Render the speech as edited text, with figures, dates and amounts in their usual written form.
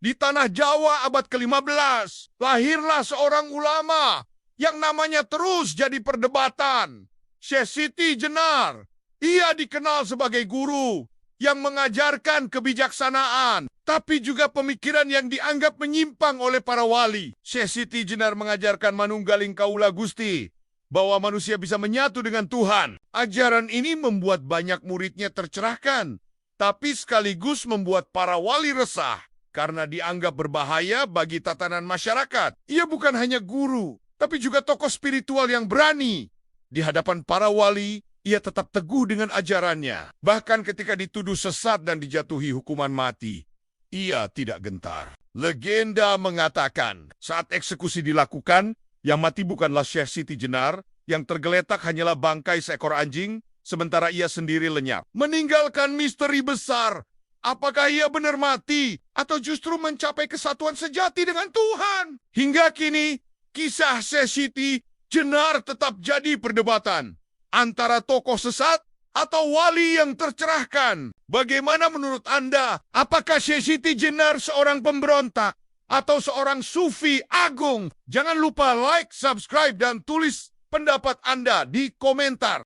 Di tanah Jawa abad ke-15, lahirlah seorang ulama yang namanya terus jadi perdebatan. Syekh Siti Jenar. Ia dikenal sebagai guru yang mengajarkan kebijaksanaan, tapi juga pemikiran yang dianggap menyimpang oleh para wali. Syekh Siti Jenar mengajarkan manunggaling kaula Gusti, bahwa manusia bisa menyatu dengan Tuhan. Ajaran ini membuat banyak muridnya tercerahkan, tapi sekaligus membuat para wali resah karena dianggap berbahaya bagi tatanan masyarakat. Ia bukan hanya guru, tapi juga tokoh spiritual yang berani. Di hadapan para wali, ia tetap teguh dengan ajarannya. Bahkan ketika dituduh sesat dan dijatuhi hukuman mati, ia tidak gentar. Legenda mengatakan, saat eksekusi dilakukan, yang mati bukanlah Syekh Siti Jenar, yang tergeletak hanyalah bangkai seekor anjing, sementara ia sendiri lenyap. Meninggalkan misteri besar. Apakah ia benar mati atau justru mencapai kesatuan sejati dengan Tuhan? Hingga kini, kisah Syekh Siti Jenar tetap jadi perdebatan antara tokoh sesat atau wali yang tercerahkan. Bagaimana menurut Anda? Apakah Syekh Siti Jenar seorang pemberontak atau seorang sufi agung? Jangan lupa like, subscribe, dan tulis pendapat Anda di komentar.